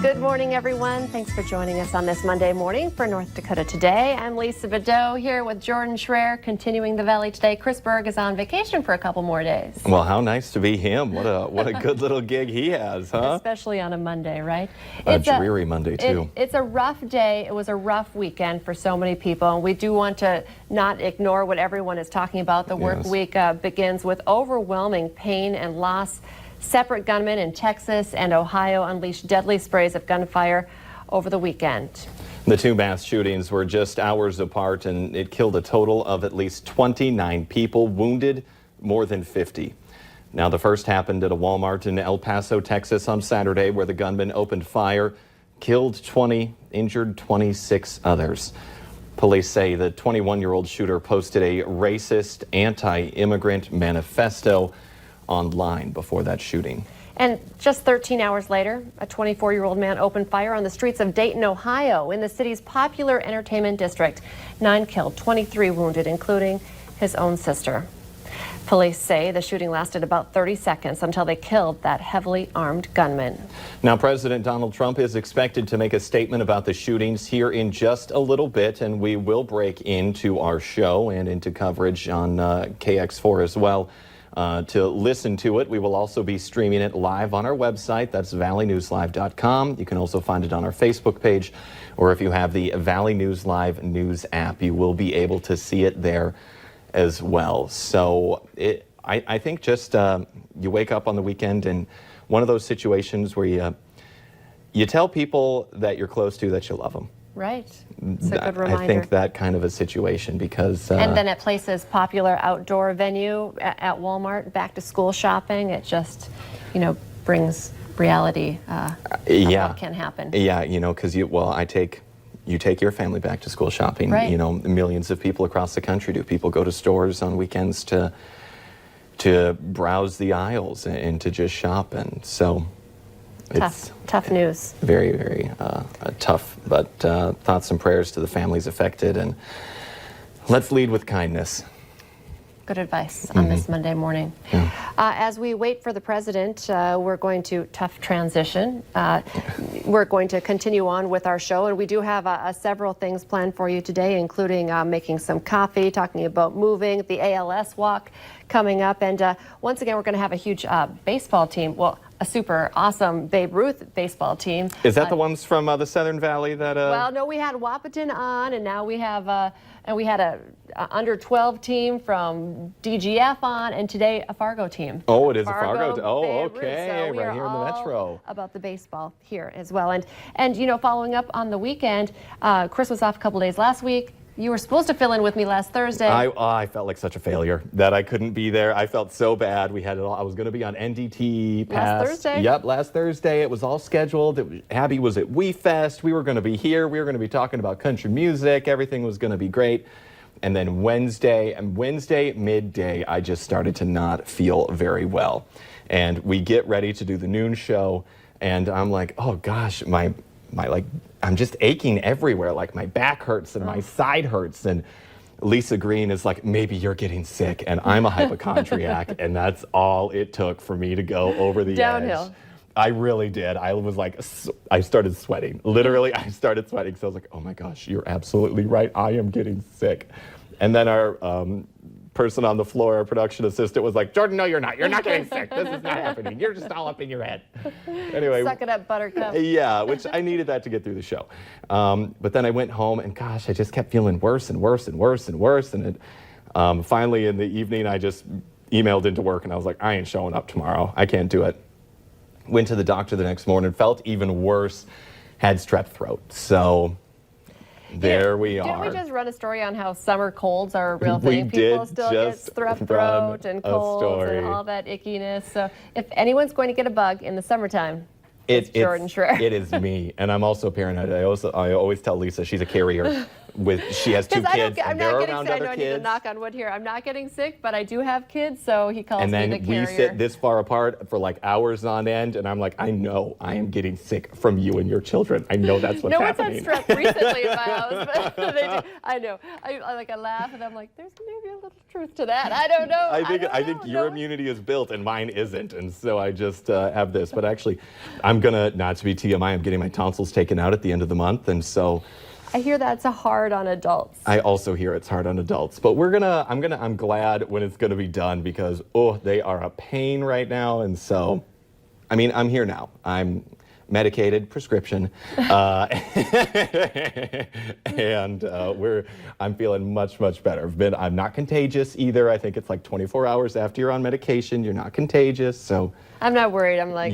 Good morning, everyone. Thanks for joining us on this Monday morning for North Dakota Today. I'm Lisa Bedeau here with Jordan Schreier, continuing the Valley Today. Chris Berg is on vacation for a couple more days. Well, how nice to be him. What a good little gig he has, huh? Especially on a Monday, right? A dreary Monday, too. It's a rough day. It was a rough weekend for so many people. And we do want to not ignore what everyone is talking about. The work week begins with overwhelming pain and loss. Separate gunmen in Texas and Ohio unleashed deadly sprays of gunfire over the weekend. The two mass shootings were just hours apart, and it killed a total of at least 29 people, wounded more than 50. Now, the first happened at a Walmart in El Paso, Texas on Saturday, where the gunman opened fire, killed 20, injured 26 others. Police say the 21-year-old shooter posted a racist, anti-immigrant manifesto online before that shooting. And just 13 hours later, a 24-year-old man opened fire on the streets of Dayton, Ohio, in the city's popular entertainment district. 9 killed, 23 wounded, including his own sister. Police say the shooting lasted about 30 seconds until they killed that heavily armed gunman. Now, President Donald Trump is expected to make a statement about the shootings here in just a little bit, and we will break into our show and into coverage on KX4 as well. To listen to it, we will also be streaming it live on our website. That's valleynewslive.com. You can also find it on our Facebook page, or if you have the Valley News Live news app, you will be able to see it there as well. So I think just you wake up on the weekend and one of those situations where you tell people that you're close to that you love them. Right. It's a good reminder. I think that kind of a situation because... and then at places, popular outdoor venue at Walmart, back to school shopping, it just, brings reality of what can happen. Yeah, because you take your family back to school shopping. Right. Millions of people across the country do. People go to stores on weekends to browse the aisles and to just shop. And so... Tough news. Very, very tough, but thoughts and prayers to the families affected, and let's lead with kindness. Good advice on this Monday morning. Yeah. As we wait for the president, we're going to tough transition. We're going to continue on with our show, and we do have several things planned for you today, including making some coffee, talking about moving, the ALS walk coming up, and once again, we're going to have a huge baseball team. Well, a super awesome Babe Ruth baseball team. Is that the ones from the Southern Valley that? Well, no, we had Wahpeton on, and now we have we had a under 12 team from DGF on, and today a Fargo team. Oh, it is a Fargo. Oh, okay, so right here in the Metro. About the baseball here as well, and following up on the weekend, Chris was off a couple days last week. You were supposed to fill in with me last Thursday. I felt like such a failure that I couldn't be there. I felt so bad. We had it all. I was going to be on NDT last Thursday. Yep, last Thursday. It was all scheduled. Abby was at WeFest. We were going to be here. We were going to be talking about country music. Everything was going to be great. And then Wednesday midday, I just started to not feel very well. And we get ready to do the noon show, and I'm like, oh gosh, I'm just aching everywhere. Like my back hurts and my side hurts. And Lisa Green is like, maybe you're getting sick. And I'm a hypochondriac. And that's all it took for me to go over the downhill. edge. I really did. I was like, I started sweating. Literally, I started sweating. So I was like, oh my gosh, you're absolutely right. I am getting sick. And then our person on the floor, our production assistant, was like, Jordan, no, you're not. You're not getting sick. This is not happening. You're just all up in your head. Anyway. Suck it up, buttercup. Yeah, which I needed that to get through the show. But then I went home, and gosh, I just kept feeling worse and worse and worse and worse. And finally, in the evening, I just emailed into work, and I was like, I ain't showing up tomorrow. I can't do it. Went to the doctor the next morning, felt even worse, had strep throat. So... there we are. Didn't we just run a story on how summer colds are a real thing? People still get strep throat and colds and all that ickiness. So if anyone's going to get a bug in the summertime, it's Jordan Schreier. It is me, and I'm also paranoid. I always tell Lisa she's a carrier She has 2 kids, I'm and not they're getting around sick. I know other I need to kids. knock on wood here. I'm not getting sick, but I do have kids, so he calls And me then the carrier. we sit this far apart for like hours on end, and I'm like, I know I am getting sick from you and your children. I know that's what's no one's happening. had strep recently in my house, but they do. I know. I laugh, and I'm like, there's maybe a little truth to that. I don't know. I think your immunity is built and mine isn't, and so I just have this. But actually, I'm gonna, not to be TMI, I'm getting my tonsils taken out at the end of the month, and so I hear that's hard on adults. I also hear it's hard on adults. But I'm glad when it's gonna be done, because they are a pain right now, and so I mean, I'm here now. I'm medicated, prescription, and I'm feeling much better. I'm not contagious either. I think it's like 24 hours after you're on medication, you're not contagious. So I'm not worried. I'm like,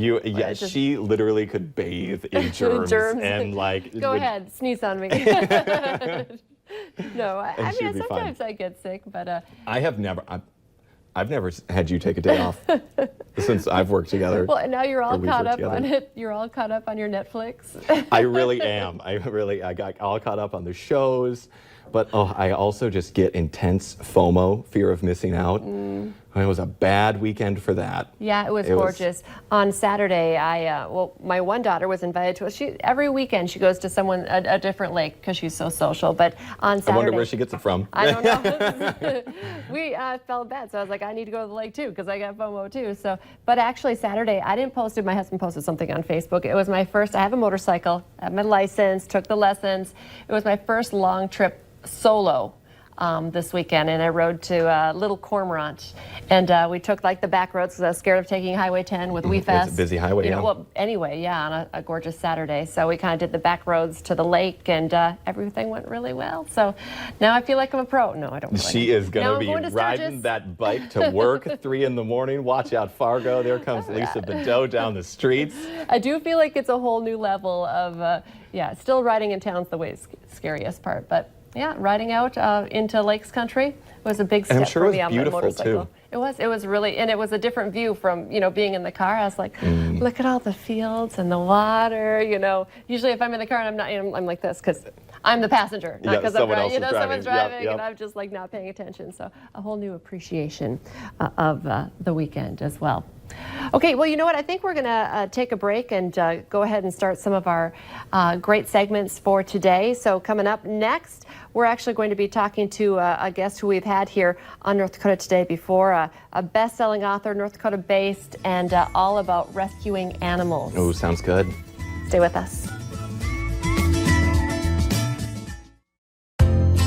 she literally could bathe in germs, and like go ahead, sneeze on me. No, I mean sometimes I get sick, but I've never had you take a day off since I've worked together. Well, and now you're all caught up on it. You're all caught up on your Netflix. I really am. I got all caught up on the shows, but I also just get intense FOMO, fear of missing out. It was a bad weekend for that. Yeah, it was gorgeous. On Saturday, my one daughter was invited to every weekend she goes to a different lake because she's so social. But on Saturday, I wonder where she gets it from. I don't know. We felt bad, so I was like, I need to go to the lake too because I got FOMO too. So, but actually Saturday, I didn't post it. My husband posted something on Facebook. It was my first. I have a motorcycle. I have my license. Took the lessons. It was my first long trip solo. This weekend, and I rode to Little Cormorant, and we took like the back roads because I was scared of taking Highway 10 with WeFest. It's a busy highway, Well, anyway, on a gorgeous Saturday. So we kind of did the back roads to the lake, and everything went really well. So now I feel like I'm a pro. No, I don't. Really She is going to be riding Sturgis. That bike to work 3 in the morning. Watch out, Fargo. There comes Lisa Bedeau down the streets. I do feel like it's a whole new level of, still riding in town's the scariest part, but. Yeah, riding out into Lakes Country was a big step for me on my motorcycle. Too. It was really, and it was a different view from, being in the car. I was like, look at all the fields and the water, Usually if I'm in the car and I'm not, I'm like this because I'm the passenger, not because I'm driving. Someone's driving and I'm just like not paying attention. So a whole new appreciation of the weekend as well. Okay, well, you know what? I think we're going to take a break and go ahead and start some of our great segments for today. So coming up next, we're actually going to be talking to a guest who we've had here on North Dakota Today before, a best-selling author, North Dakota-based, and all about rescuing animals. Oh, sounds good. Stay with us.